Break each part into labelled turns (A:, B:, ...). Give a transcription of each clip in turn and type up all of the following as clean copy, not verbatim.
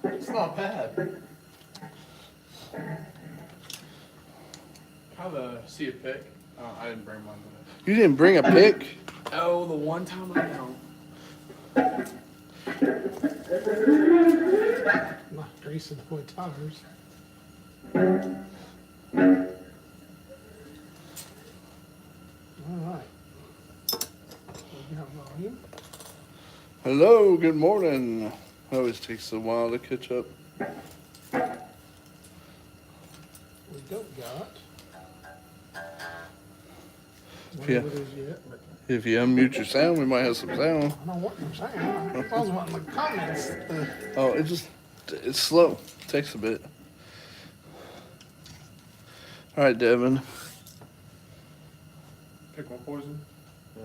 A: It's not bad. Have a see a pick. I didn't bring mine today.
B: You didn't bring a pick?
A: Oh, the one time I don't.
C: Not Grayson Guitars. All right. We got volume.
B: Hello, good morning. Always takes a while to catch up.
C: We don't got.
B: Yeah.
C: What it is yet, but
B: If you unmute your sound, we might have some sound.
C: I don't know what you're saying. I was wanting the comments.
B: Oh, it's slow. Takes a bit. All right, Devin.
A: Pick one poison. Yeah.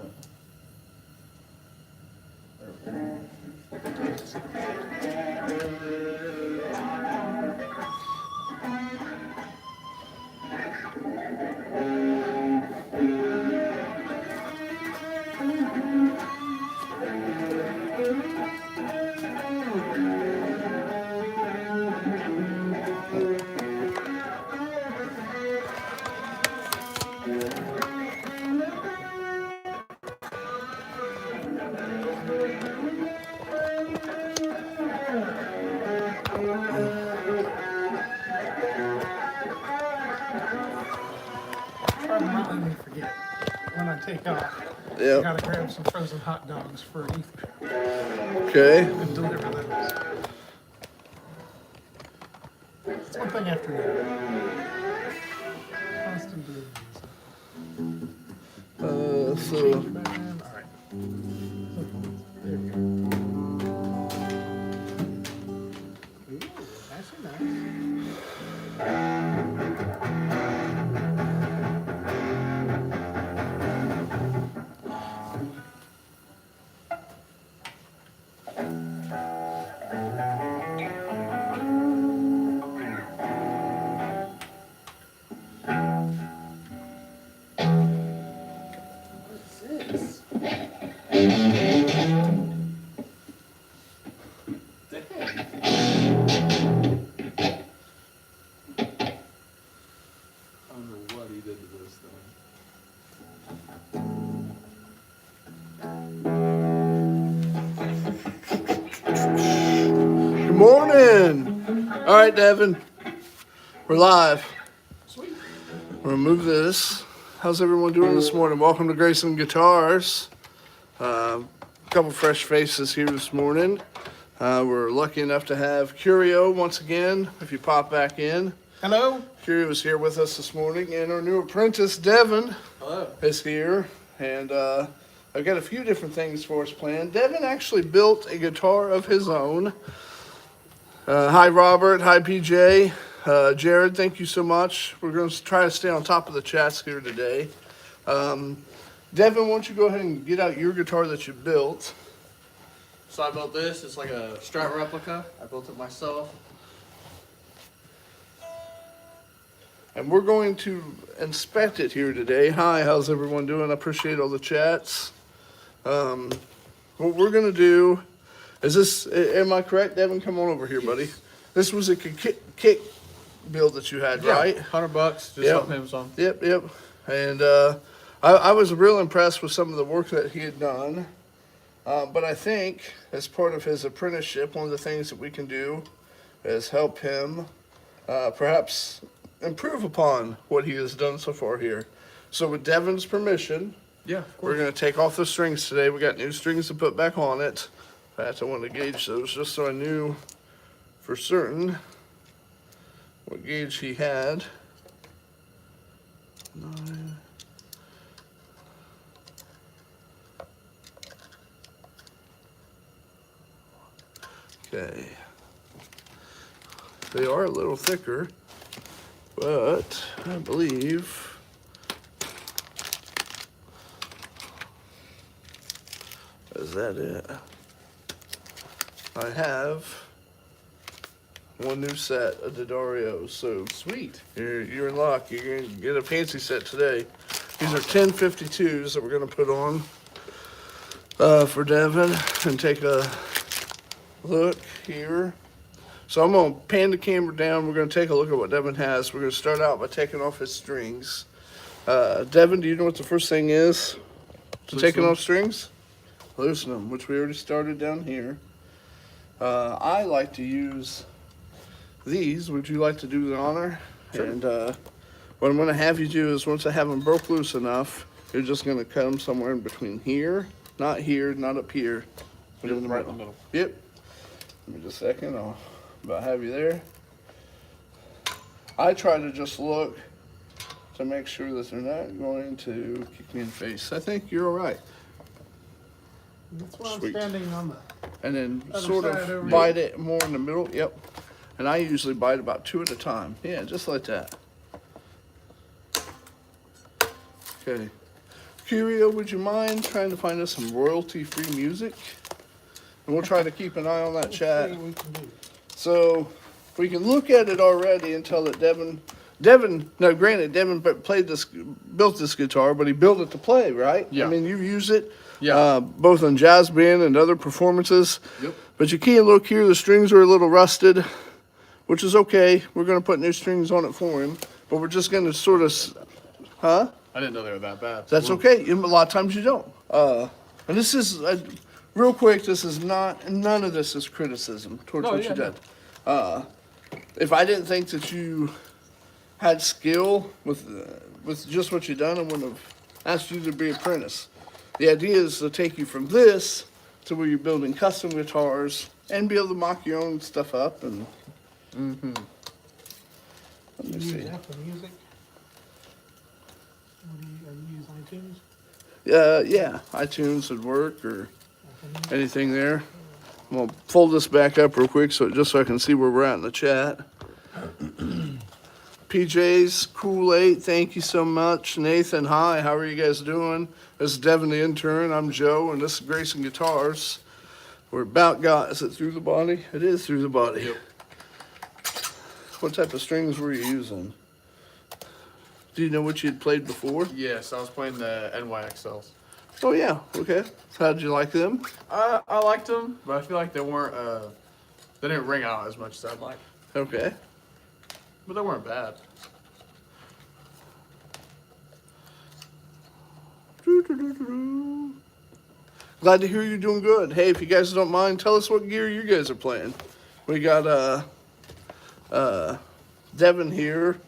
C: Try to not let me forget when I take off. I
B: Yep.
C: gotta grab some frozen hot dogs for Ethan
B: Okay.
C: and deliver those. It's one thing after another. Constant deliveries.
B: So
C: All right. There we go. Ooh, nice and nice. What's this?
A: I don't know what he did to this thing.
B: good morning. All right, Devin. We're live.
C: Sweet.
B: We're gonna move this. How's everyone doing this morning? Welcome to Grayson Guitars. A couple fresh faces here this morning. We're lucky enough to have Curio once again. If you pop back in,
C: Hello.
B: Curio is here with us this morning, and our new apprentice Devin
A: Hello.
B: is here. And I've got a few different things for us planned. Devin actually built a guitar of his own. Hi, Robert. Hi, PJ. Jared, thank you so much. We're going to try to stay on top of the chats here today. Devin, why don't you go ahead and get out your guitar that you built?
A: So I built this. It's like a Strat replica. I built it myself.
B: And we're going to inspect it here today. Hi, how's everyone doing? I appreciate all the chats. What we're going to do is this, am I correct, Devin? Come on over here, buddy. This was a kick build that you had, right?
A: $100. Just
B: Yep.
A: help him some.
B: Yep. And I was real impressed with some of the work that he had done. But I think as part of his apprenticeship, one of the things that we can do is help him perhaps improve upon what he has done so far here. So with Devin's permission,
A: Yeah, of
B: we're
A: course.
B: going to take off the strings today. We got new strings to put back on it. In fact, I wanted to gauge those just so I knew for certain what gauge he had. 9. Okay. They are a little thicker, but I believe is that it? I have one new set of Didarios, so
A: Sweet.
B: you're in luck. You're gonna get a fancy set today. These are 1052s that we're gonna put on. for Devin and take a look here. So I'm gonna pan the camera down. We're gonna take a look at what Devin has. We're gonna start out by taking off his strings. Devin, do you know what the first thing is to taking off strings? Loosen them, which we already started down here. I like to use these. Would you like to do the honor?
A: Sure.
B: And what I'm gonna have you do is once I have them broke loose enough, you're just gonna cut them somewhere in between here, not up here, but in the
A: Right in
B: middle.
A: the middle.
B: Yep. Give me just a second. I'll about have you there. I try to just look to make sure that they're not going to kick me in the face. I think you're all right.
C: That's why
B: Sweet.
C: I'm standing on the.
B: And then
C: Other
B: sort
C: side
B: of
C: over
B: bite it more in the middle. Yep. And I usually bite about 2 at a time. Yeah, just like that. Okay. Curio, would you mind trying to find us some royalty-free music? And we'll try to keep an eye on that chat.
C: See what we can do.
B: So we can look at it already and tell that Devin, now granted, Devin built this guitar, but he built it to play, right?
A: Yeah.
B: I mean, you use it,
A: Yeah.
B: both on jazz band and other performances.
A: Yep.
B: But you can't look here, the strings are a little rusted, which is okay. We're going to put new strings on it for him, but we're just going to sort of, huh?
A: I didn't know they were that bad.
B: That's
A: Ooh.
B: okay. A lot of times you don't. And this is, real quick, none of this is criticism towards
A: No,
B: what
A: yeah,
B: you
A: no.
B: did. If I didn't think that you had skill with just what you done, I wouldn't have asked you to be apprentice. The idea is to take you from this to where you're building custom guitars and be able to mock your own stuff up. And let me
C: You
B: see.
C: use Apple Music. Are you use iTunes?
B: Yeah, iTunes would work or
C: Apple Music?
B: anything there. I'm gonna fold this back up real quick just so I can see where we're at in the chat. PJ's Cool 8, thank you so much. Nathan, hi, how are you guys doing? This is Devin the intern, I'm Joe, and this is Grayson Guitars. We're about is it through the body? It is through the body.
A: Yep.
B: What type of strings were you using? Do you know what you'd played before?
A: Yes, I was playing the NYXLs.
B: Oh yeah, okay. How did you like them?
A: I liked them, but I feel like they weren't. They didn't ring out as much as I'd like.
B: Okay.
A: But they weren't bad.
B: Glad to hear you're doing good. Hey, if you guys don't mind, tell us what gear you guys are playing. We got Devin here.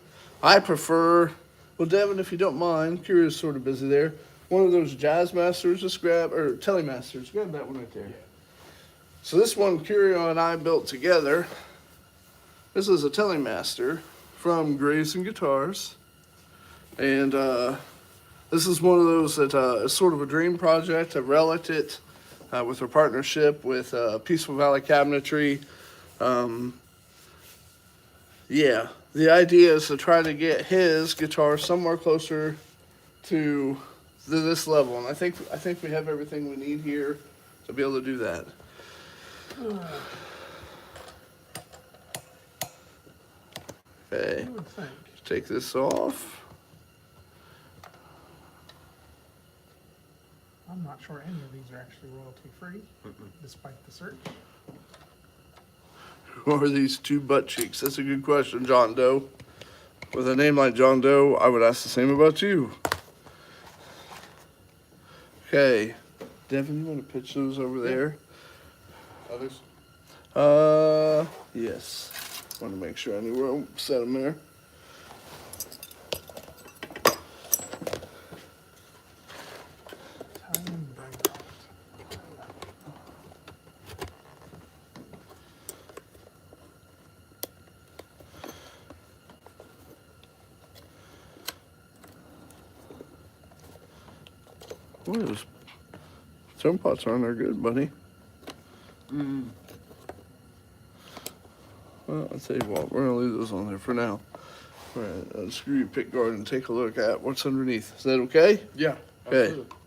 B: I prefer, well, Devin, if you don't mind, Curio's sort of busy there. One of those Jazz Masters, just grab, or Telemasters, grab that one right there. So this one Curio and I built together. This is a Telemaster from Grayson Guitars. And this is one of those that is sort of a dream project. I reliced it with our partnership with Peaceful Valley Cabinetry. Yeah, the idea is to try to get his guitar somewhere closer to this level. And I think we have everything we need here to be able to do that. Okay,
C: I would think.
B: take this off.
C: I'm not sure any of these are actually royalty free, despite the search.
B: Who are these two butt cheeks? That's a good question, John Doe. With a name like John Doe, I would ask the same about you. Okay, Devin, you want to pitch those over there?
A: Others?
B: Yes. Want to make sure I knew where I set them there.
C: Time burnout.
B: Boy, those tone pots aren't there good, buddy. Well, I'll tell you what, we're gonna leave those on there for now. All right, unscrew your pick guard and take a look at what's underneath. Is that okay?
A: Yeah.
B: Okay.
A: Absolutely.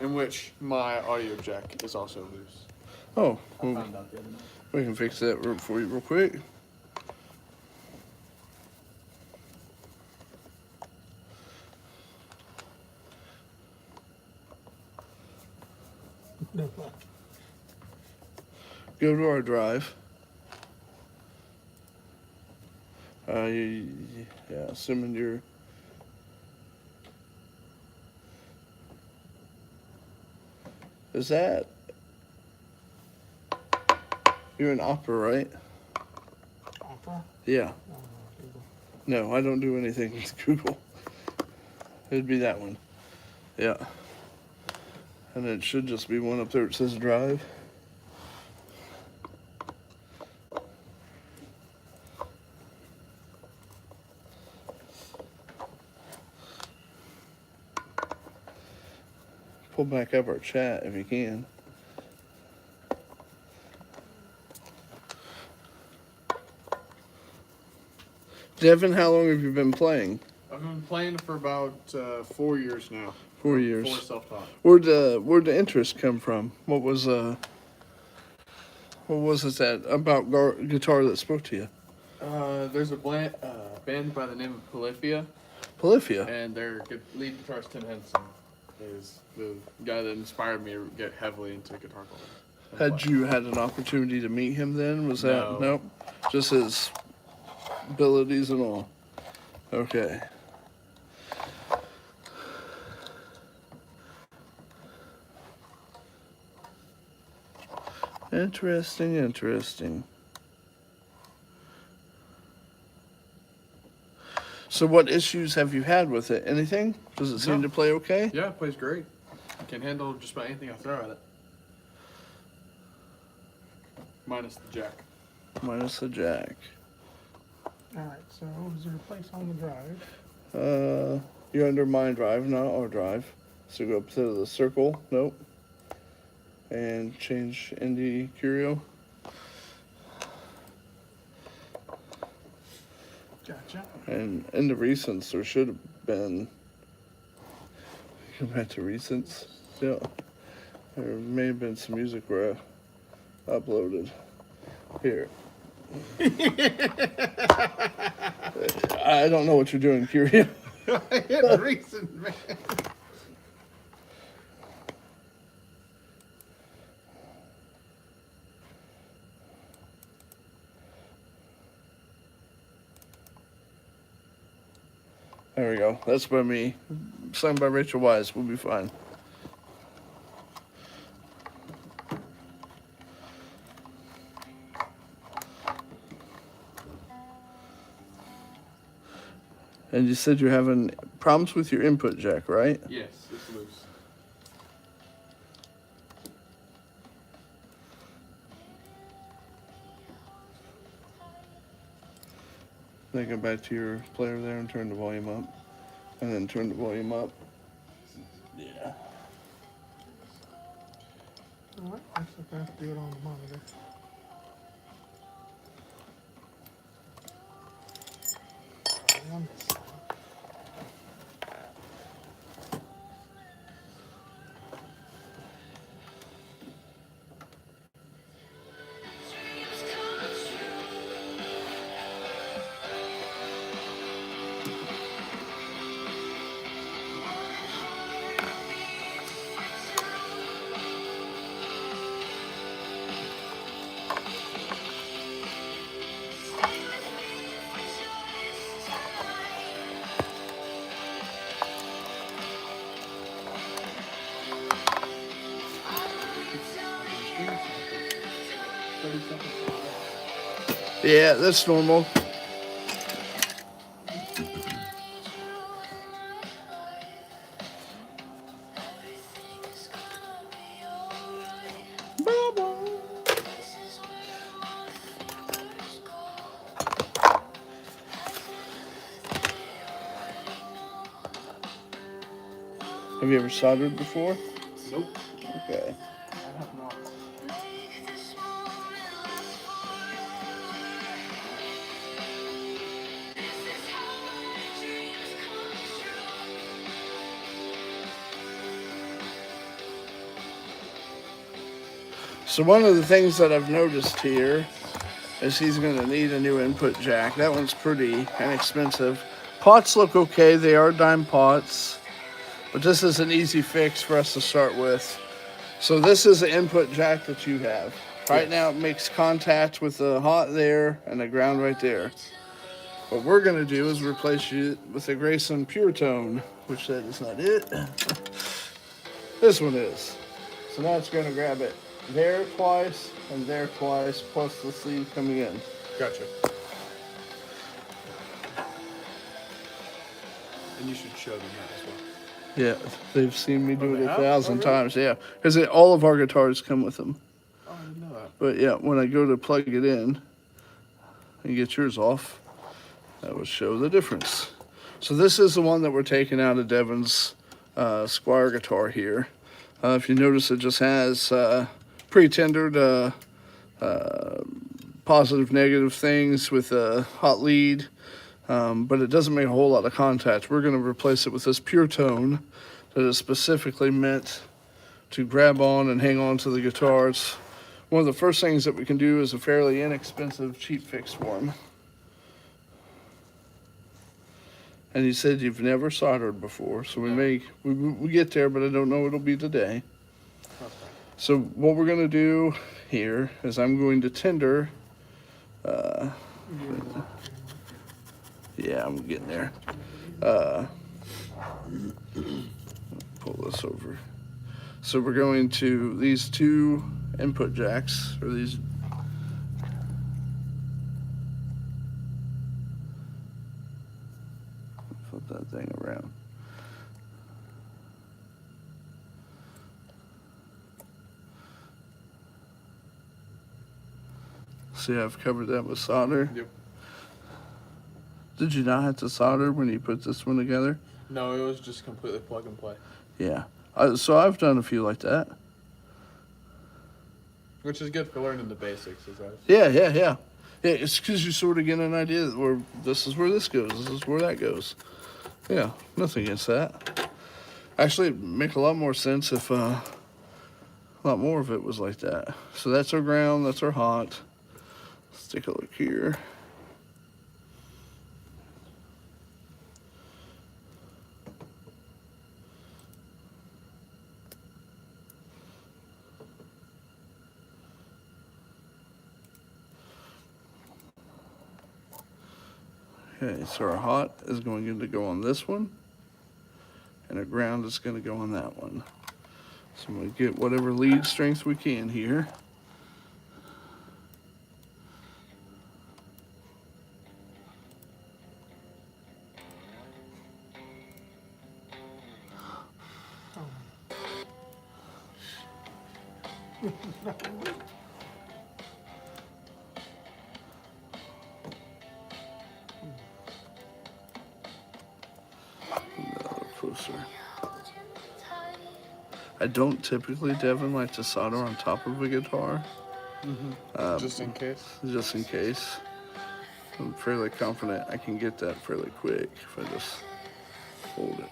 A: In which my audio jack is also loose.
B: Oh,
A: I
B: well,
A: found out the other night.
B: we can fix that for you real quick.
C: No.
B: Go to our drive. Yeah, assuming you're. Is that? You're an opera, right?
C: Opera?
B: Yeah.
C: Oh, Google.
B: No, I don't do anything with Google. It'd be that one. Yeah. And it should just be one up there that says drive. Pull back up our chat if you can. Devin, how long have you been playing?
A: I've been playing for about 4 years now.
B: 4 years.
A: 4 self-taught.
B: Where'd the interest come from? What was it that about guitar that spoke to you?
A: There's a band by the name of Polyphia,
B: Polyphia.
A: and their lead guitarist Tim Henson is the guy that inspired me to get heavily into guitar playing.
B: Had you had an opportunity to meet him then? Was that
A: No.
B: nope? Just his abilities and all. Okay. Interesting, interesting. So what issues have you had with it? Anything? Does it seem
A: No.
B: to play okay?
A: Yeah, it plays great. Can handle just about anything I throw at it. Minus the jack.
B: Minus the jack.
C: Alright, so is there a place on the drive?
B: You're under my drive, not our drive. So go up to the circle. Nope. And change Indie Curio.
C: Gotcha.
B: And in the recents, there should have been. Come back to recents. Yeah. There may have been some music where I uploaded. Here. I don't know what you're doing, Curio.
A: I hit recent, man.
B: There we go. That's by me. Sung by Rachel Wise. We'll be fine. And you said you're having problems with your input jack, right?
A: Yes, it's loose.
B: Then go back to your player there and turn the volume up. And then turn the volume up. Yeah.
C: Alright, looks like I have to do it on the monitor. On this side.
B: Yeah, that's normal. Have you ever soldered before?
A: Nope.
B: Okay.
A: I have not.
B: So one of the things that I've noticed here is he's going to need a new input jack. That one's pretty inexpensive. Pots look okay. They are dime pots. But this is an easy fix for us to start with. So this is the input jack that you have. Right
A: Yes.
B: now it makes contact with the hot there and the ground right there. What we're going to do is replace it with a Grayson Pure Tone, which that is not it. This one is. So now it's going to grab it there twice and there twice, plus the sleeve coming in.
A: Gotcha. And you should show them that as well.
B: Yeah, they've seen me do
A: they
B: it
A: have?
B: 1,000
A: Oh, really?
B: times. Yeah, because all of our guitars come with them.
A: Oh, I didn't know that.
B: But yeah, when I go to plug it in and get yours off, that will show the difference. So this is the one that we're taking out of Devin's Squire guitar here. If you notice, it just has pre-tendered positive, negative things with a hot lead, but it doesn't make a whole lot of contact. We're going to replace it with this Pure Tone that is specifically meant to grab on and hang on to the guitars. One of the first things that we can do is a fairly inexpensive, cheap fix for him. And he said you've never soldered before, so we get there, but I don't know it'll be today.
A: Okay.
B: So what we're gonna do here is I'm going to tender. Yeah, I'm getting there. Pull this over. So we're going to these two input jacks, or these. Flip that thing around. See, I've covered that with solder.
A: Yep.
B: Did you not have to solder when you put this one together?
A: No, it was just completely plug and play.
B: Yeah. So I've done a few like that.
A: Which is good for learning the basics, is that?
B: Yeah. Yeah, it's because you sort of get an idea that where this is where this goes, this is where that goes. Yeah, nothing against that. Actually, it'd make a lot more sense if a lot more of it was like that. So that's our ground, that's our hot. Let's take a look here. Okay, so our hot is going to go on this one, and our ground is going to go on that one. So I'm going to get whatever lead strength we can here. Closer. I don't typically, Devin, like to solder on top of a guitar.
A: Just in case.
B: Just in case. I'm fairly confident I can get that fairly quick if I just hold it.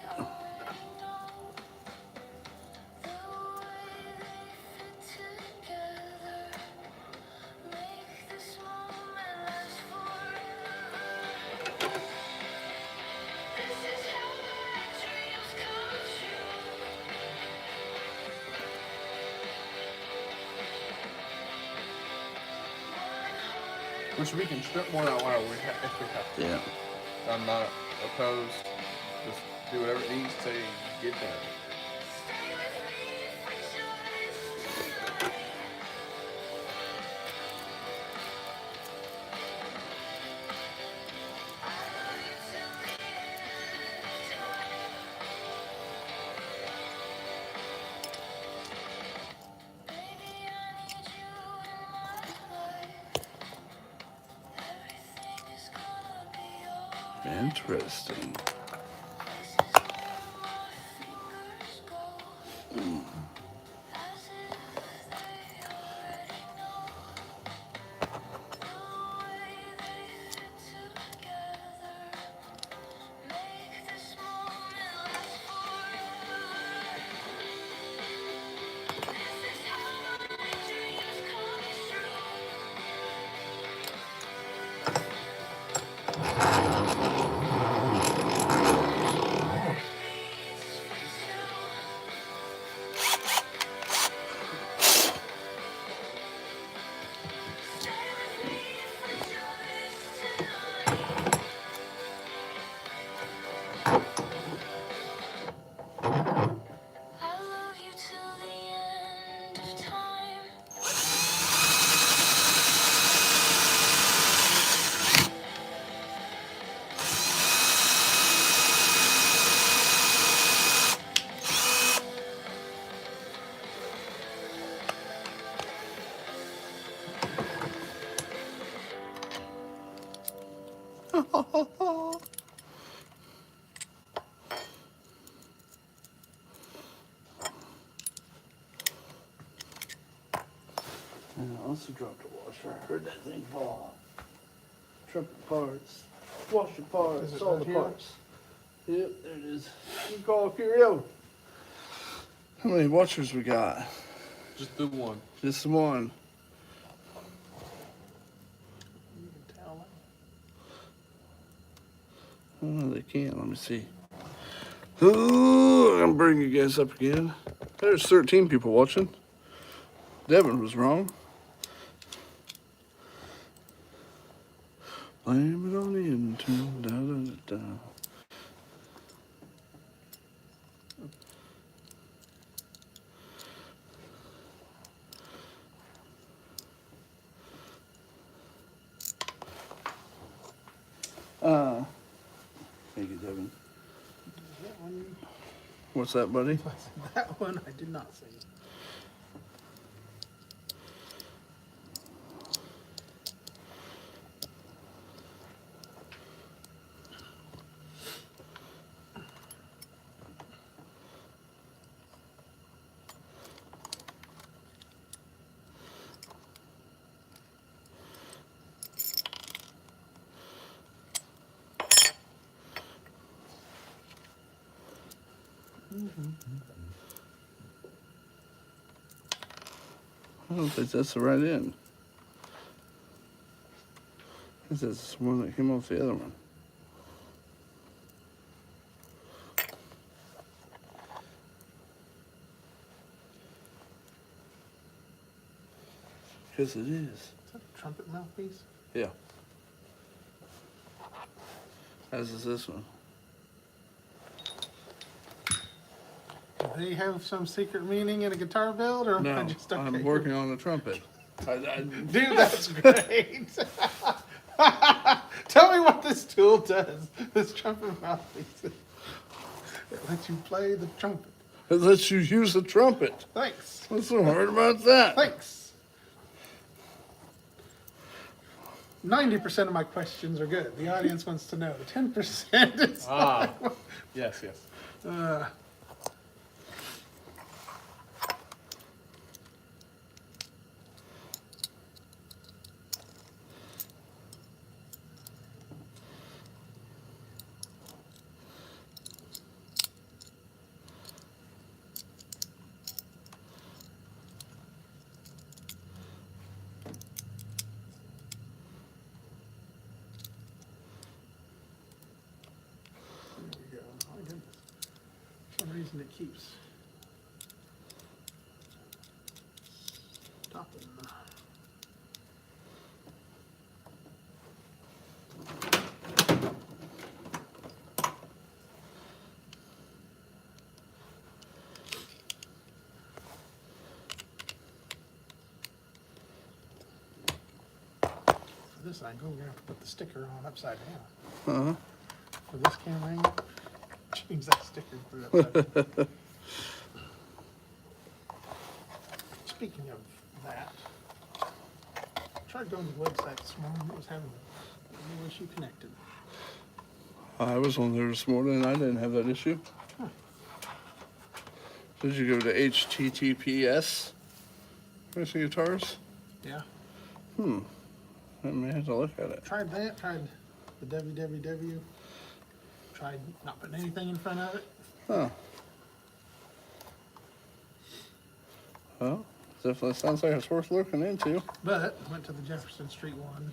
A: Which we can strip more out wire if we have to.
B: Yeah.
A: I'm not opposed. Just do whatever it needs to get done.
B: Interesting. And I also dropped a washer. I heard that thing fall. Trumpet parts, washer parts,
C: Is it
B: all
C: right
B: the
C: here?
B: parts. Yep, there it is. You call Curio. How many washers we got?
A: Just the one.
B: Just one.
C: You can tell.
B: Oh, they can't. Let me see. Ooh, I'm bringing you guys up again. There's 13 people watching. Devin was wrong. Blame it on the intern. Da, da, da, da. Thank you, Devin.
C: That one,
B: What's that, buddy?
C: that one I did not see.
B: I don't think that's the right end. I think that's the one that came off the other one. Because it is.
C: Is that a trumpet mouthpiece?
B: Yeah. As is this one.
C: Do they have some secret meaning in a guitar build, or am I
B: No,
C: just okay?
B: I'm working on the trumpet.
C: Dude, that's great. Tell me what this tool does. This trumpet mouthpiece. It lets you play the trumpet.
B: It lets you use the trumpet.
C: Thanks.
B: What's so hard about that?
C: Thanks. 90% of my questions are good. The audience wants to know. 10% is
A: Yes, yes.
C: There we go. Oh, my goodness. For some reason it keeps stopping. For this angle, we're gonna have to put the sticker on upside down.
B: Uh-huh.
C: For this camera angle, change that sticker and put it upside down. Speaking of that, I tried going to the website this morning. It was having no issue connected.
B: I was on there this morning and I didn't have that issue.
C: Huh.
B: Did you go to HTTPS? Grayson Guitars?
C: Yeah.
B: I may have to look at it.
C: Tried that. Tried the www. Tried not putting anything in front of it.
B: Huh. Well, definitely sounds like it's worth looking into.
C: But went to the Jefferson Street one,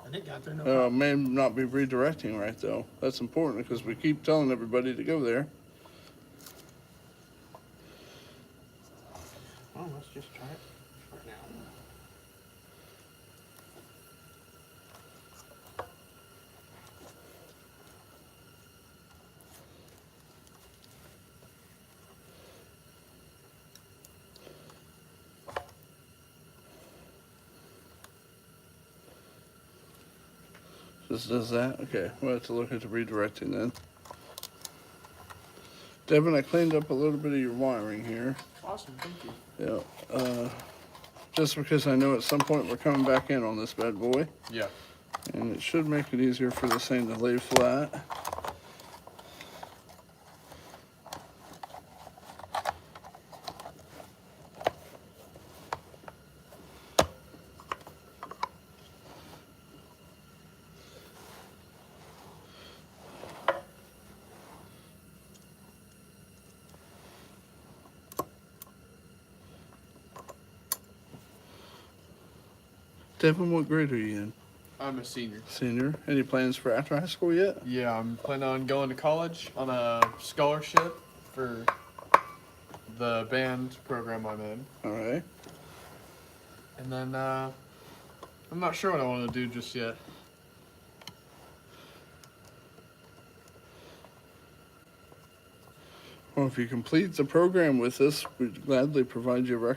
C: and it got there no
B: It
C: problem.
B: may not be redirecting right though. That's important because we keep telling everybody to go there.
C: Well, let's just try it right now.
B: Just does that? Okay, we'll have to look at the redirecting then. Devin, I cleaned up a little bit of your wiring here.
A: Awesome, thank you.
B: Yeah. Just because I know at some point we're coming back in on this bad boy.
A: Yeah.
B: And it should make it easier for this thing to lay flat. Devin, what grade are you in?
A: I'm a senior.
B: Senior. Any plans for after high school yet?
A: Yeah, I'm planning on going to college on a scholarship for the band program I'm in.
B: All right.
A: And then I'm not sure what I want to do just yet.
B: Well, if you complete the program with us, we'd gladly provide you a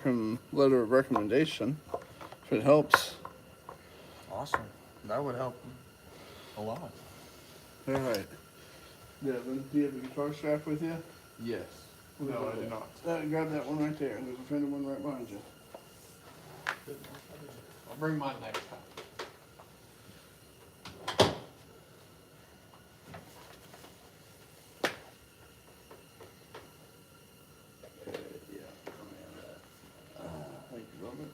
B: letter of recommendation if it helps.
A: Awesome. That would help a lot.
B: All right. Devin, do you have a guitar strap with you?
A: Yes. No, I do not.
B: Grab that one right there. There's a friend of one right behind you.
A: I'll bring mine next time.
B: Okay, yeah. Thank you, Robert.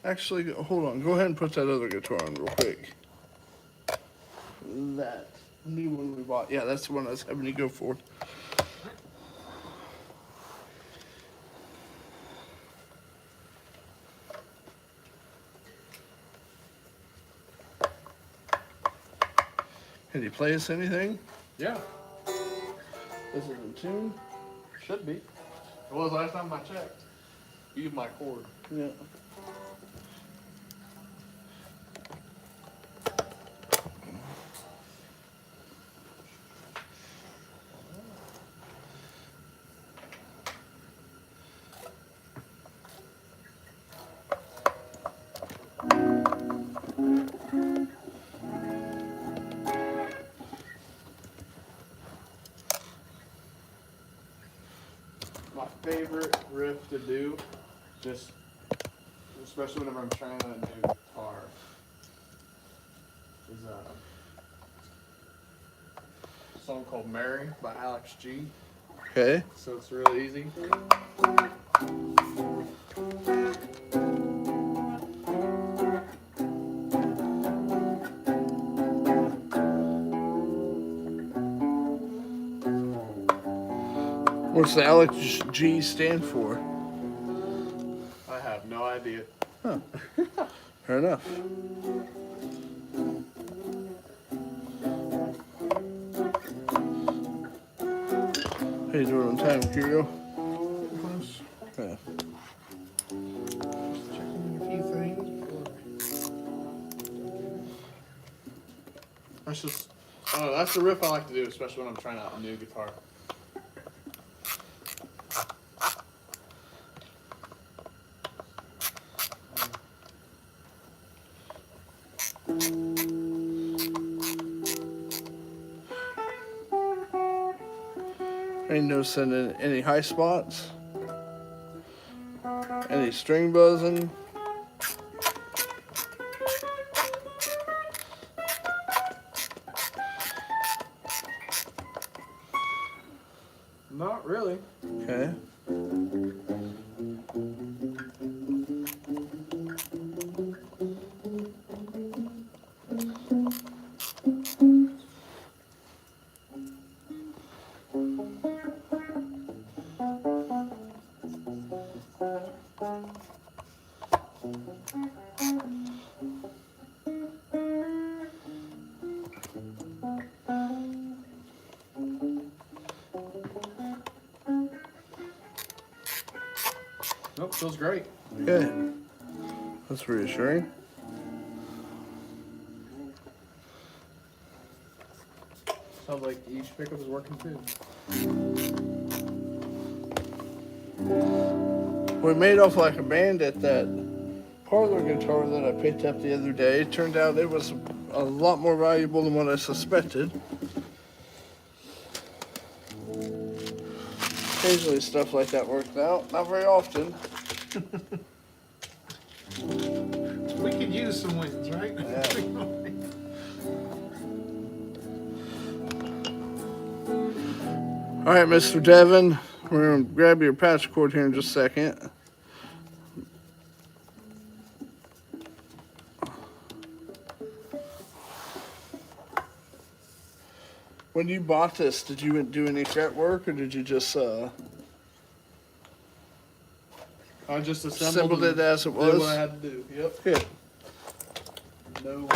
B: Actually, hold on. Go ahead and put that other guitar on real quick. That new one we bought. Yeah, that's the one I was having you go for. Can you play us anything?
A: Yeah,
B: This is in tune?
A: should be. It was last time I checked. Use my cord.
B: Yeah.
A: My favorite riff to do, just especially whenever I'm trying a new guitar, is a song called "Mary" by Alex G.
B: Okay.
A: So it's really easy.
B: What's the Alex G stand for?
A: I have no idea.
B: Fair enough. How you doing on time, Curio?
C: Close.
B: Yeah.
C: Just checking a few things before.
A: That's just, I don't know, that's the riff I like to do, especially when I'm trying out a new guitar.
B: Ain't noticing any high spots? Any string buzzing?
A: Not really.
B: Okay.
A: Nope, feels great.
B: Okay. That's reassuring.
A: Sounds like each pickup is working too.
B: We made off like a bandit. That parlor guitar that I picked up the other day. Turned out it was a lot more valuable than what I suspected. Occasionally stuff like that works out. Not very often.
C: We could use some wins, right?
B: Yeah. All right, Mr. Devin, we're gonna grab your patch cord here in just a second. When you bought this, did you do any fret work, or did you just
A: I just
B: assembled it as it
A: did
B: was?
A: what I had to do. Yep.
B: Good.
A: No.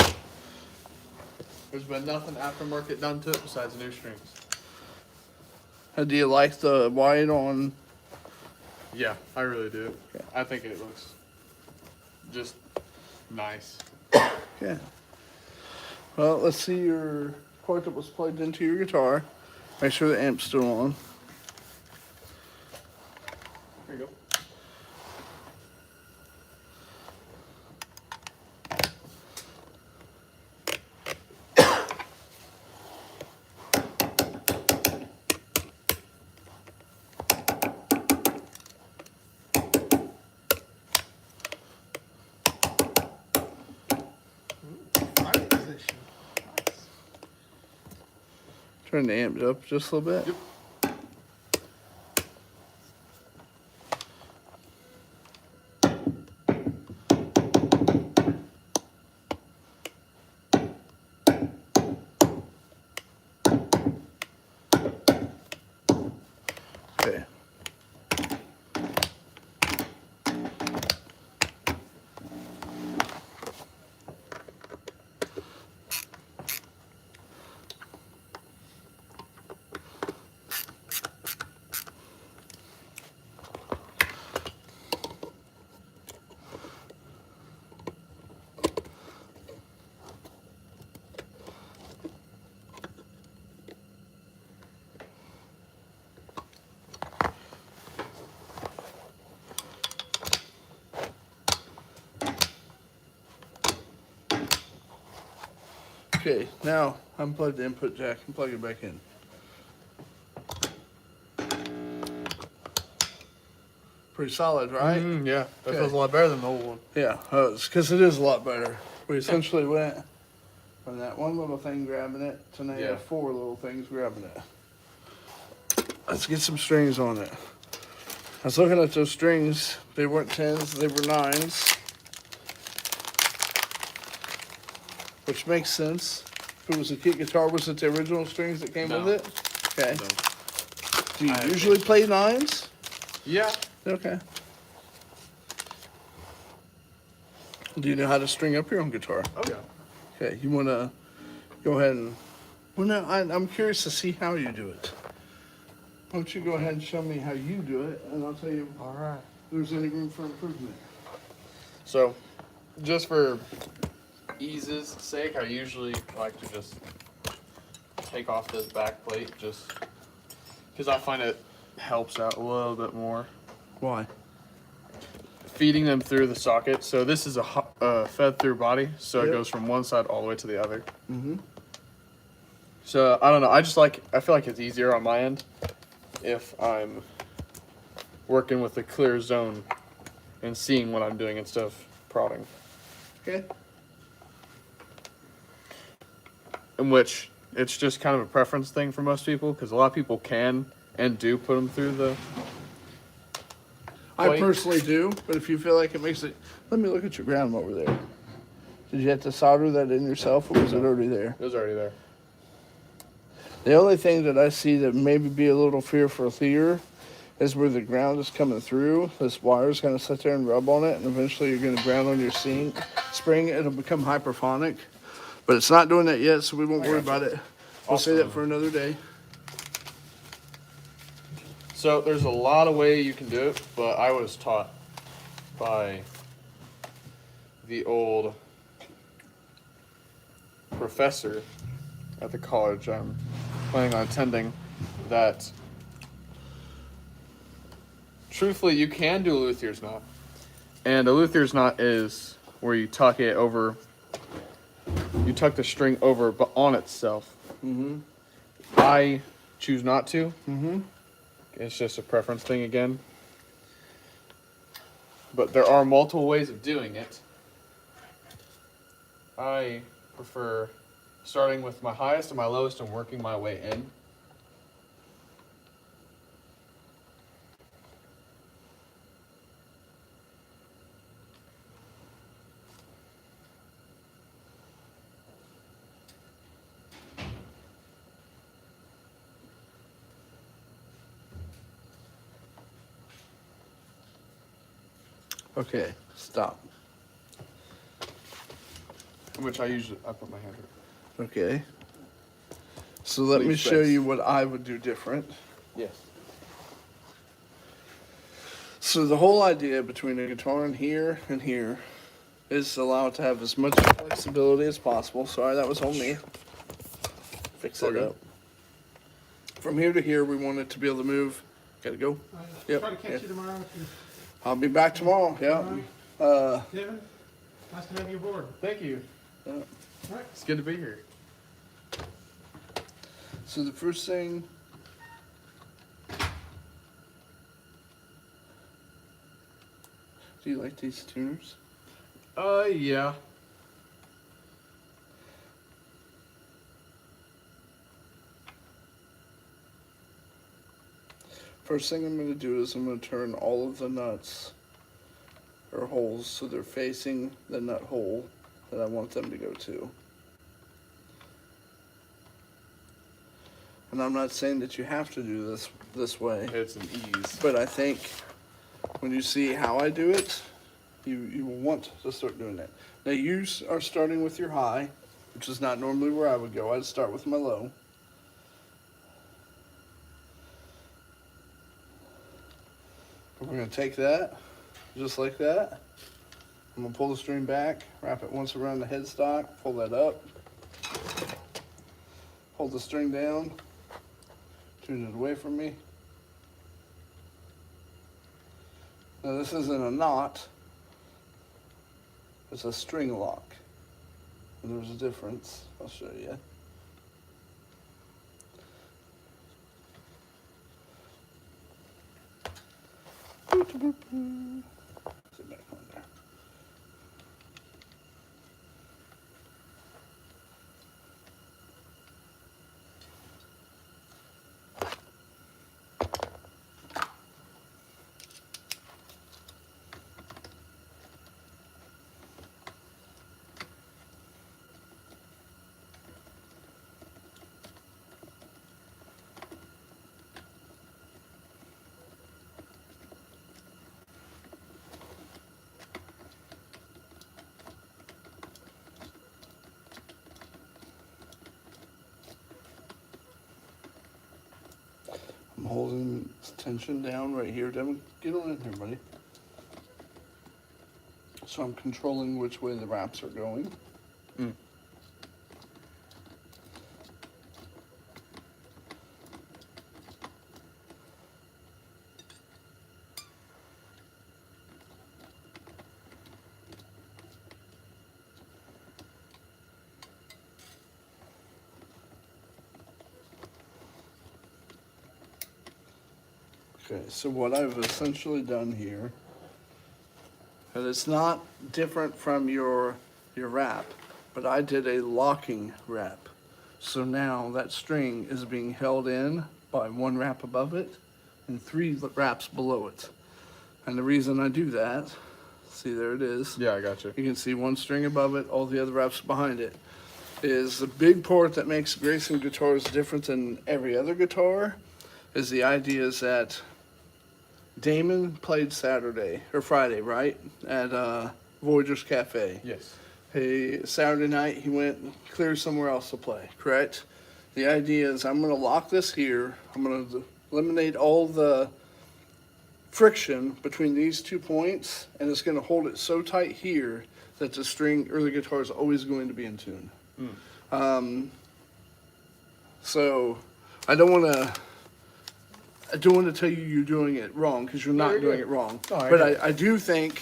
A: There's been nothing aftermarket done to it besides new strings.
B: Do you like the white on?
A: Yeah, I really do. I think it looks just nice.
B: Yeah. Well, let's see your port that was plugged into your guitar. Make sure the amp's still on.
A: There you go.
C: Right position. Nice.
B: Turn the amp up just a little bit.
A: Yep.
B: Okay. Okay, now unplug the input jack and plug it back in. Pretty solid, right?
A: Yeah, that
B: Okay.
A: feels a lot better than the old one.
B: Yeah, because it is a lot better. We essentially went from that one little thing grabbing it to now you have 4 little things grabbing it. Let's get some strings on it. I was looking at those strings. They weren't 10s, they were 9s. Which makes sense. If it was a kit guitar, was it the original strings that came
A: No.
B: with it? Okay.
A: So,
B: Do you
A: I have
B: usually play 9s?
A: yeah.
B: Okay. Do you know how to string up your own guitar?
A: Oh yeah.
B: Okay, you want to go ahead and... Well, now, I'm curious to see how you do it. Why don't you go ahead and show me how you do it, and I'll tell you
C: All right.
B: if there's any room for improvement.
A: So, just for ease's sake, I usually like to just take off this back plate just because I find it helps out a little bit more.
B: Why?
A: Feeding them through the socket. So this is a fed through body, so
B: Yep.
A: it goes from one side all the way to the other.
B: Mm-hmm.
A: So I don't know. I feel like it's easier on my end if I'm working with a clear zone and seeing what I'm doing instead of prodding.
B: Okay.
A: In which it's just kind of a preference thing for most people because a lot of people can and do put them through the
B: I
A: plate.
B: personally do, but if you feel like it makes it... Let me look at your ground over there. Did you have to solder that in yourself, or was it already there?
A: It was already there.
B: The only thing that I see that maybe be a little fearful here is where the ground is coming through. This wire's going to sit there and rub on it, and eventually you're going to ground on your spring. It'll become hyperphonic. But it's not doing that yet, so we won't worry about it. We'll say that for another day.
A: So there's a lot of way you can do it, but I was taught by the old professor at the college I'm planning on attending that truthfully you can do a luthier's knot. And a luthier's knot is where you tuck it over, you tuck the string over but on itself.
B: Mm-hmm.
A: I choose not to.
B: Mm-hmm.
A: It's just a preference thing again. But there are multiple ways of doing it. I prefer starting with my highest and my lowest and working my way in.
B: Okay, stop.
A: Which I put my hand through.
B: Okay. So let me
A: Leave
B: show
A: space.
B: you what I would do different.
A: Yes.
B: So the whole idea between a guitar and here is to allow it to have as much flexibility as possible. Sorry, that was on me. Fix
A: All
B: it
A: good.
B: up. From here to here, we want it to be able to move. Gotta go. Yep,
C: Try to catch
B: yeah.
C: you tomorrow.
B: I'll be back tomorrow. Yeah.
C: Devin, nice to have you aboard.
A: Thank you.
B: Yeah.
C: All right.
A: It's good to be here.
B: So the first thing. Do you like these tuners?
A: Yeah.
B: First thing I'm going to do is I'm going to turn all of the nuts or holes so they're facing the nut hole that I want them to go to. And I'm not saying that you have to do this way,
A: It's an ease.
B: but I think when you see how I do it, you will want to start doing that. Now you are starting with your high, which is not normally where I would go. I'd start with my low. We're going to take that, just like that. I'm going to pull the string back, wrap it once around the headstock, pull that up. Hold the string down, tune it away from me. Now this isn't a knot, it's a string lock. And there's a difference, I'll show you. Sit back on there. I'm holding tension down right here. Devin, get on in here, buddy. So I'm controlling which way the wraps are going. Okay, so what I've essentially done here, and it's not different from your wrap, but I did a locking wrap. So now that string is being held in by one wrap above it and three wraps below it. And the reason I do that, see there it is.
A: Yeah, I got you.
B: You can see one string above it, all the other wraps behind it. Is the big part that makes Grayson Guitars different than every other guitar is the idea is that Damon played Saturday or Friday, right? At Voyager's Cafe.
A: Yes.
B: Hey, Saturday night he went clear somewhere else to play, correct? The idea is I'm going to lock this here. I'm going to eliminate all the friction between these 2 points, and it's going to hold it so tight here that the string or the guitar is always going to be in tune. So I don't want to tell you you're doing it wrong because you're not
A: you're
B: doing
A: good.
B: it wrong.
A: No, I
B: But
A: get it.
B: I do think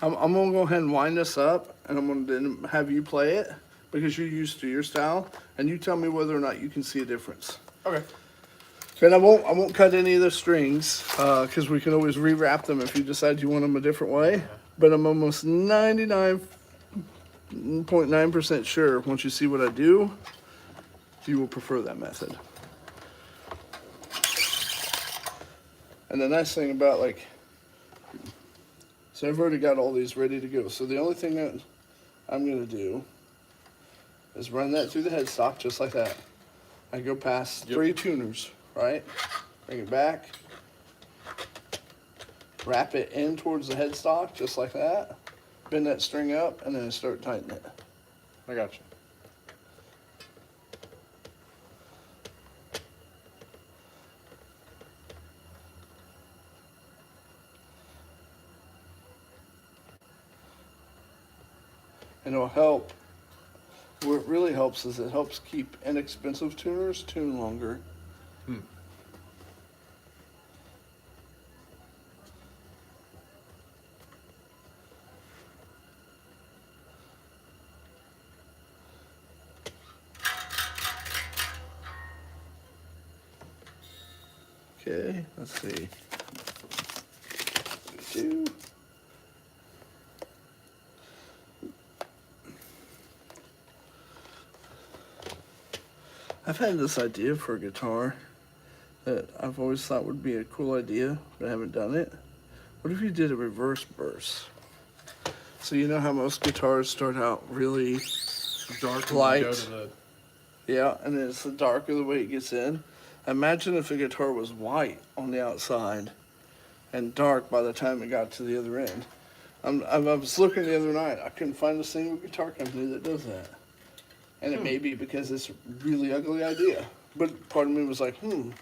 B: I'm going to go ahead and wind this up, and I'm going to then have you play it because you're used to your style, and you tell me whether or not you can see a difference.
A: Okay.
B: And I won't cut any of the strings, because we can always rewrap them if you decide you want them a different way. But I'm almost 99.9% sure once you see what I do, you will prefer that method. And the nice thing about so I've already got all these ready to go. So the only thing that I'm gonna do is run that through the headstock just like that. I go past 3 tuners, right? Bring it back. Wrap it in towards the headstock just like that. Bend that string up and then I start tightening it.
A: I got you.
B: And it'll help. What it really helps is it helps keep inexpensive tuners tune longer. Okay, let's see. 2. I've had this idea for a guitar that I've always thought would be a cool idea, but I haven't done it. What if you did a reverse burst? So you know how most guitars start out really
A: Dark
B: light,
A: when you go to the...
B: yeah, and then it's the darker the way it gets in. Imagine if the guitar was white on the outside and dark by the time it got to the other end. I was looking the other night. I couldn't find a single guitar company that does that. And it may be because it's a really ugly idea. But part of me was like, kind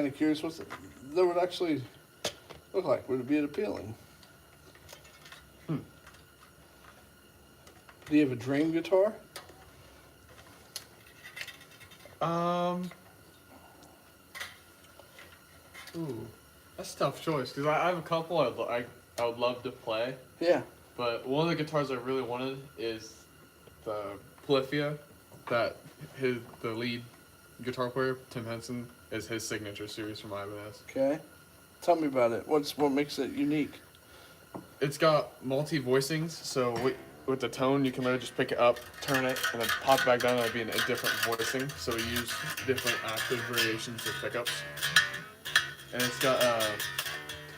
B: of curious what that would actually look like. Would it be appealing? Do you have a dream guitar?
A: Ooh, that's a tough choice because I have a couple I would love to play.
B: Yeah.
A: But one of the guitars I really wanted is the Polyphia that the lead guitar player, Tim Henson, is his signature series from Ibanez.
B: Okay. Tell me about it. What makes it unique?
A: It's got multi-voicings, so with the tone, you can literally just pick it up, turn it, and then pop it back down, and it'll be in a different voicing. So we use different octave variations of pickups. And it's got,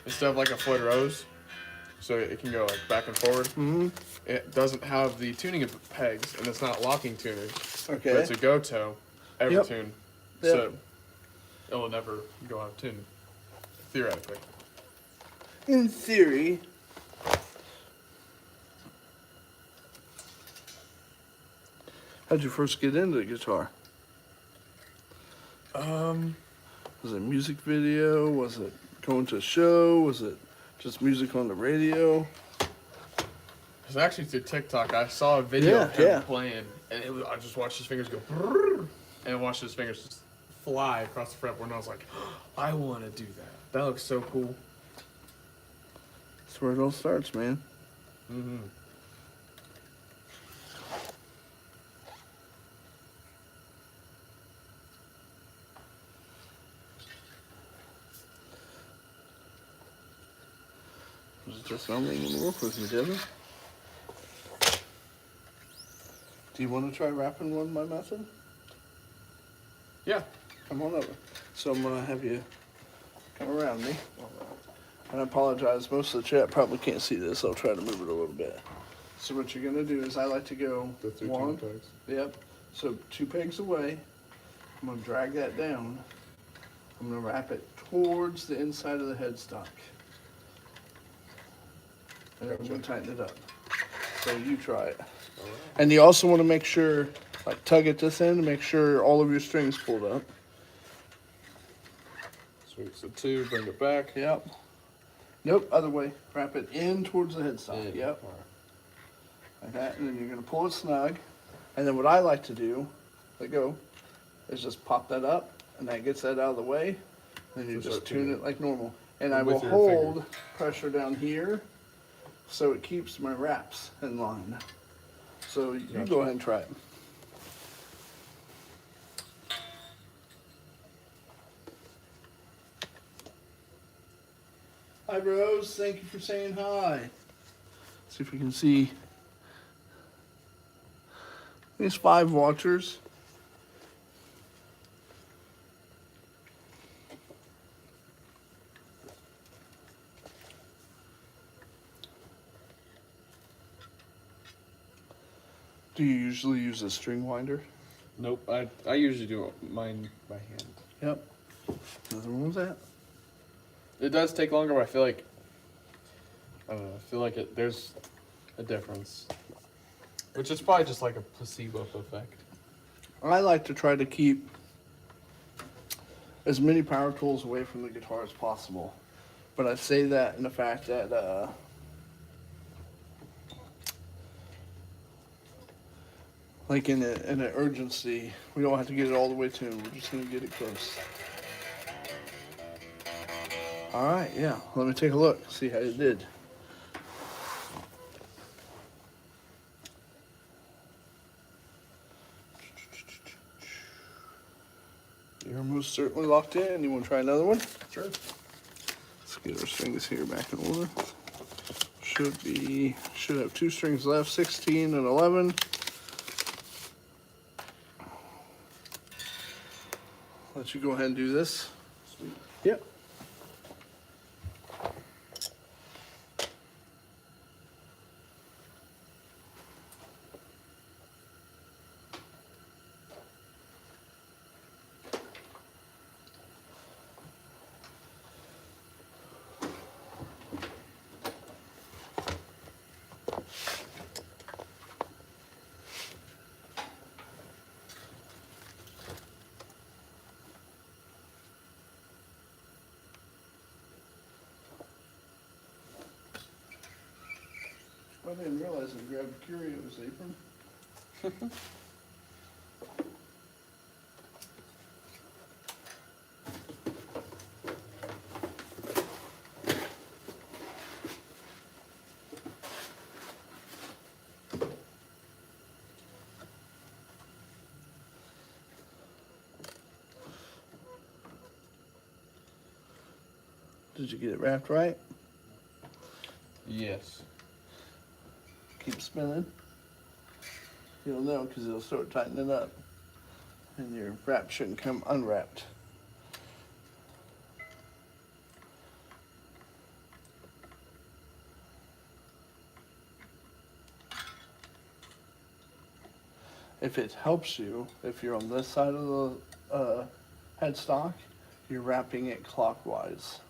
A: instead of like a Floyd Rose, so it can go like back and forward.
B: Mm-hmm.
A: It doesn't have the tuning of pegs, and it's not locking tuners.
B: Okay.
A: But it's a go-to, every
B: Yep.
A: tune.
B: Yep.
A: So it will never go out of tune, theoretically.
B: In theory. How'd you first get into the guitar? Was it music video? Was it going to a show? Was it just music on the radio?
A: It's actually through TikTok. I saw a video of him
B: Yeah.
A: playing, and I just watched his fingers go, brrr, and I watched his fingers just fly across the fretboard, and I was like, I want to do that. That looks so cool.
B: That's where it all starts, man.
A: Mm-hmm.
B: Was it just something to work with you, Devin? Do you want to try wrapping one my method?
A: Yeah.
B: Come on over. So I'm gonna have you come around me. And I apologize, most of the chat probably can't see this. I'll try to move it a little bit. So what you're gonna do is I like to go
A: The 3
B: one.
A: tone pegs.
B: Yep. So 2 pegs away. I'm gonna drag that down. I'm gonna wrap it towards the inside of the headstock. And I'm gonna tighten it up. So you try it. And you also want to make sure, like tug at this end to make sure all of your strings pulled up.
A: Sweet. So 2, bring it back.
B: Yep. Nope, other way. Wrap it in towards the headstock.
A: In.
B: Yep.
A: All right.
B: Like that, and then you're gonna pull it snug. And then what I like to do, let go, is just pop that up, and that gets that out of the way. Then you
A: So
B: just
A: start
B: tune
A: tuning.
B: it like normal. And I will
A: With your
B: hold
A: finger.
B: pressure down here, so it keeps my wraps in line. So you
A: Gotcha.
B: go ahead and try it. Hi, Rose. Thank you for saying hi. See if we can see these 5 watchers. Do you usually use a string winder?
A: Nope. I usually do mine by hand.
B: Yep. Another one was that.
A: It does take longer, but I feel like I don't know. I feel like there's a difference, which is probably just like a placebo effect.
B: I like to try to keep as many power tools away from the guitar as possible. But I say that in the fact that like in an urgency, we don't have to get it all the way tuned. We're just gonna get it close. All right, yeah. Let me take a look, see how it did. You're most certainly locked in. You want to try another one?
A: Sure.
B: Let's get our strings here back in order. Should have 2 strings left, 16 and 11. Let you go ahead and do this.
A: Sweet.
B: Yep. I didn't realize I grabbed Curio's apron. Did you get it wrapped right?
A: Yes.
B: Keep spinning. You'll know because it'll start tightening up. And your wrap shouldn't come unwrapped. If it helps you, if you're on this side of the headstock, you're wrapping it clockwise.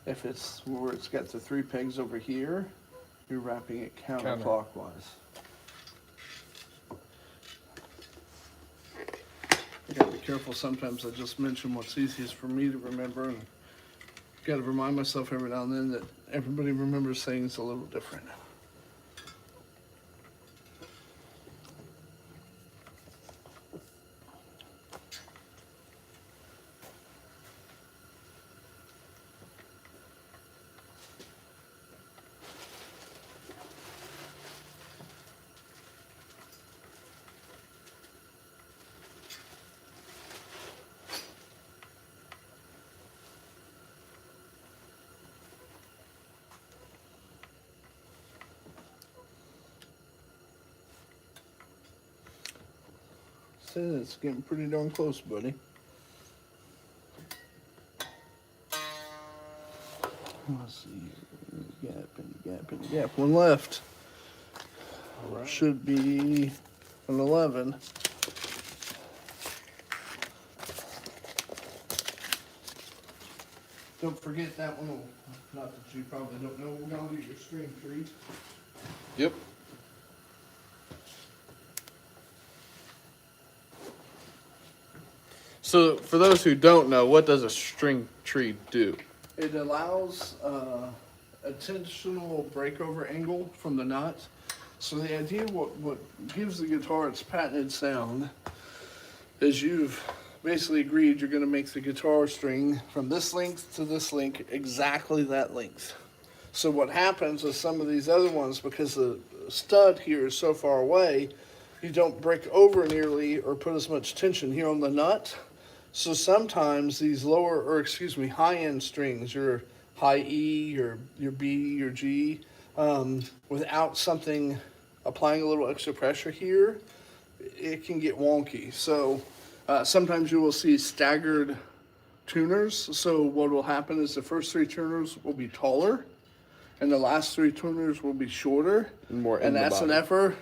B: If it's where it's got the 3 pegs over here, you're wrapping it counterclockwise. You gotta be careful. Sometimes I just mention what's easiest for me to remember, and gotta remind myself every now and then that everybody remembers things a little different. It's getting pretty darn close, buddy. Let's see here. Gap and gap and gap. One left.
A: All right.
B: Should be an 11. Don't forget that one will, not that you probably don't know, we're gonna do your string 3.
A: Yep. So, for those who don't know, what does a string tree do?
B: It allows attentional breakover angle from the nut. So the idea, what gives the guitar its patented sound, is you've basically agreed you're going to make the guitar string from this length to this length exactly that length. So what happens with some of these other ones, because the stud here is so far away, you don't break over nearly or put as much tension here on the nut. So sometimes these high-end strings, your high E, your B, your G, without something applying a little extra pressure here, it can get wonky. So sometimes you will see staggered tuners. So what will happen is the first three tuners will be taller and the last three tuners will be shorter.
A: More in
B: And
A: the
B: that's an
A: body.
B: effort.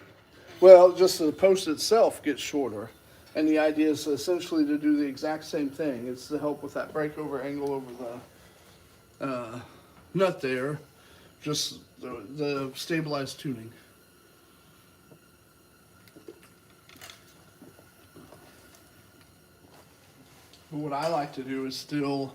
B: Well, just the post itself gets shorter. And the idea is essentially to do the exact same thing. It's to help with that breakover angle over the nut there, just the stabilized tuning. But what I like to do is still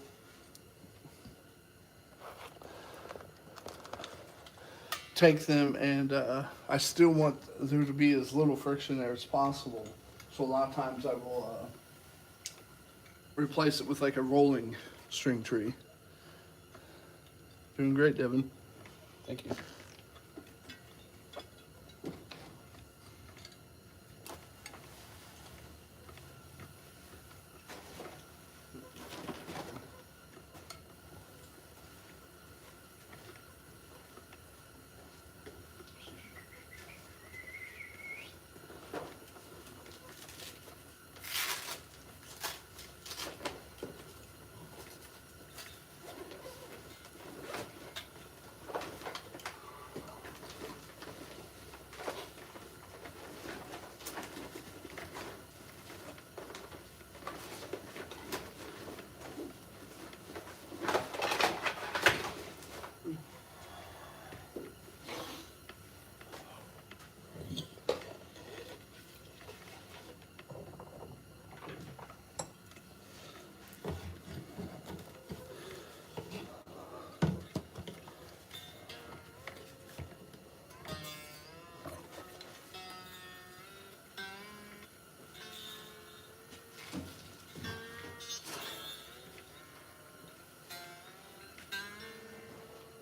B: take them and I still want there to be as little friction there as possible. So a lot of times I will replace it with like a rolling string tree. Doing great, Devin.
A: Thank you.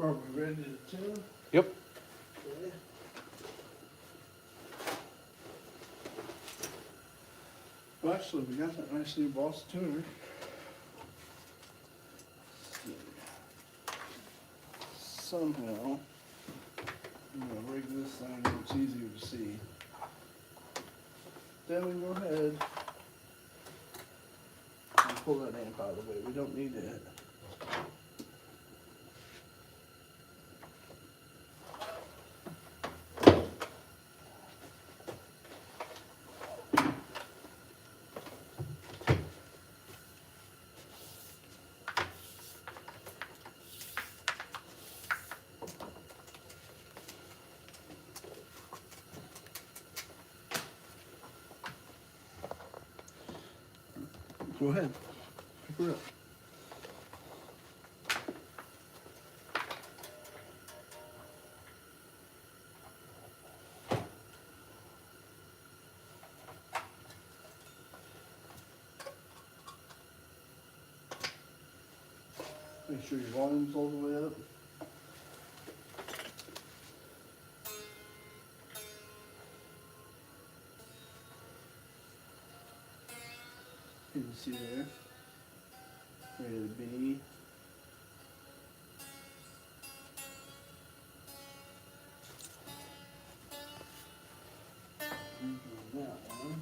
B: Are we ready to tune?
A: Yep.
B: Okay. Well, actually, we got that nice new Boss tuner. Somehow, I'm gonna rig this thing so it's easier to see. Devin, go ahead. And pull that amp out of the way. We don't need it. Go ahead. Pick her up. Make sure your volume's all the way up. You can see there. Ready to be. That one.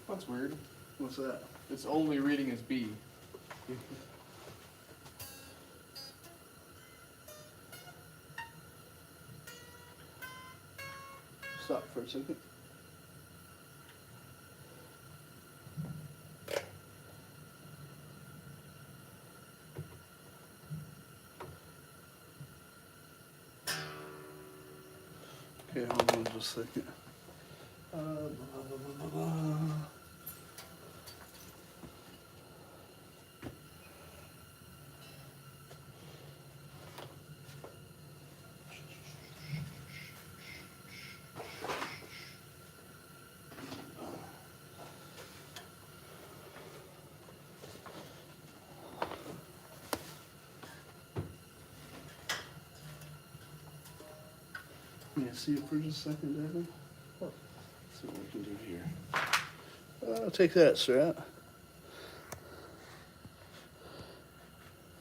A: That's weird.
B: What's that?
A: It's only reading as B.
B: Stop for a second. Okay, hold on just a second. Blah, blah, blah, blah. Can you see it for just a second, Devin?
C: What?
B: See what we can do here. Take that, Strat.